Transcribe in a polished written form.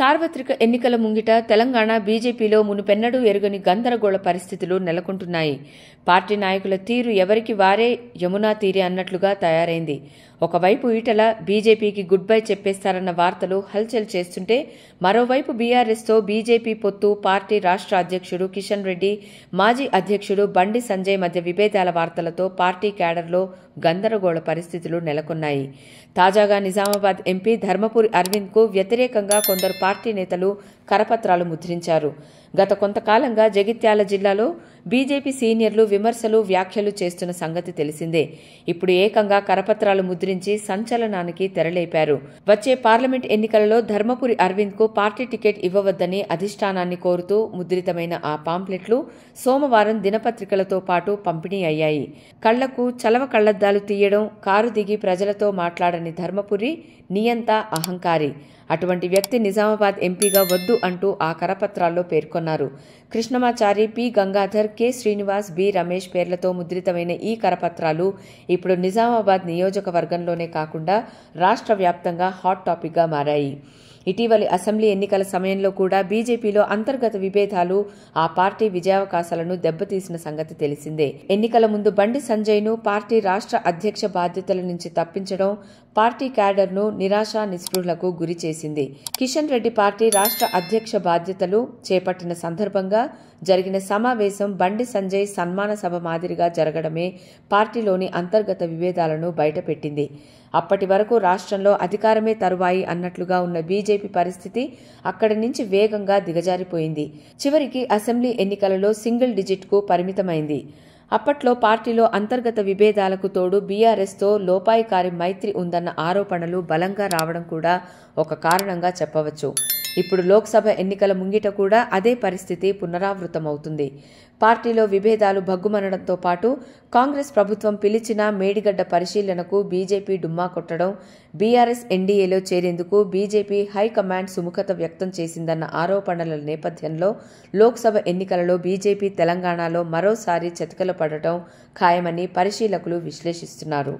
సార్వత్రిక ఎన్నికల ముంగిట తెలంగాణ బీజేపీలో మునుపెన్నడూ ఎరుగని గందరగోళ పరిస్థితులు నెలకొంటున్నాయి. పార్టీ నాయకుల తీరు ఎవరికి వారే యమునా తీరే అన్నట్లుగా తయారైంది. ఒకవైపు ఈటల బీజేపీకి గుడ్ బై చెప్పేస్తారన్న వార్తలు హల్చల్ చేస్తుంటే, మరోవైపు బీఆర్ఎస్తో బీజేపీ పొత్తు, పార్టీ రాష్ట్ర అధ్యక్షుడు కిషన్ రెడ్డి, మాజీ అధ్యక్షుడు బండి సంజయ్ మధ్య విభేదాల వార్తలతో పార్టీ క్యాడర్లో గందరగోళ పరిస్థితులు నెలకొన్నాయి. తాజాగా నిజామాబాద్ ఎంపీ ధర్మపురి అరవింద్కు వ్యతిరేకంగా కొందరు పార్టీ నేతలు కరపత్రాలు ముద్రించారు. గత కొంతకాలంగా జగిత్యాల జిల్లాలో బీజేపీ సీనియర్లు విమర్శలు, వ్యాఖ్యలు చేస్తున్న సంగతి తెలిసిందే. ఇప్పుడు ఏకంగా కరపత్రాలు ముద్రించి సంచలనానికి తెరలేపారు. వచ్చే పార్లమెంట్ ఎన్నికలలో ధర్మపురి అరవింద్కు పార్టీ టికెట్ ఇవ్వవద్దని అధిష్టానాన్ని కోరుతూ ముద్రితమైన ఆ పాంప్లెట్లు సోమవారం దినపత్రికలతో పాటు పంపిణీ అయ్యాయి. కళ్లకు చలవ కళ్లద్దాలు తీయడం, కారు దిగి ప్రజలతో మాట్లాడని ధర్మపురి నియంత అహంకారి. అటువంటి వ్యక్తి నిజామాబాద్ ఎంపీగా వద్దు అంటూ ఆ కరపత్రాల్లో పేర్కొన్నారు. Krishnamachari, P Gangadhar, K Srinivas, B Ramesh పేర్లతో ముద్రితమైన ఈ కరపత్రాలు ఇప్పుడు నిజామాబాద్ నియోజకవర్గంలోనే కాకుండా రాష్ట్ర వ్యాప్తంగా హాట్ టాపిక్గా మారాయి. ఇటీవలి అసెంబ్లీ ఎన్నికల సమయంలో కూడా బీజేపీలో అంతర్గత విభేదాలు ఆ పార్టీ విజయావకాశాలను దెబ్బతీసిన సంగతి తెలిసిందే. ఎన్నికల ముందు బండి సంజయ్ను పార్టీ రాష్ట్ర అధ్యక్ష బాధ్యతల నుంచి తప్పించడం పార్టీ క్యాడర్ను నిరాశ నిస్పృహలకు గురి చేసింది. కిషన్ రెడ్డి పార్టీ రాష్ట్ర అధ్యక్ష బాధ్యతలు చేపట్టిన సందర్భంగా జరిగిన సమావేశం బండి సంజయ్ సన్మాన సభ మాదిరిగా జరగడమే పార్టీలోని అంతర్గత విభేదాలను బయటపెట్టింది. అప్పటి వరకు రాష్ట్రంలో అధికారమే తరువాయి అన్నట్లుగా ఉన్న బీజేపీ పరిస్థితి అక్కడి నుంచి వేగంగా దిగజారిపోయింది. చివరికి అసెంబ్లీ ఎన్నికలలో సింగిల్ డిజిట్కు పరిమితమైంది. అప్పట్లో పార్టీలో అంతర్గత విభేదాలకు తోడు బీఆర్ఎస్తో లోపాయికారి మైత్రి ఉందన్న ఆరోపణలు బలంగా రావడం కూడా ఒక కారణంగా చెప్పవచ్చు. ఇప్పుడు లోక్సభ ఎన్నికల ముంగిట కూడా అదే పరిస్థితి పునరావృతమవుతుంది. పార్టీలో విభేదాలు భగ్గుమనడంతో పాటు కాంగ్రెస్ ప్రభుత్వం పిలిచిన మేడిగడ్డ పరిశీలనకు బీజేపీ డుమ్మా కొట్టడం, బీఆర్ఎస్ ఎన్డీఏలో చేరేందుకు బీజేపీ హైకమాండ్ సుముఖత వ్యక్తం చేసిందన్న ఆరోపణల నేపథ్యంలో లోక్సభ ఎన్నికలలో బీజేపీ తెలంగాణలో మరోసారి చతికిల పడటం ఖాయమని పరిశీలకులు విశ్లేషిస్తున్నారు.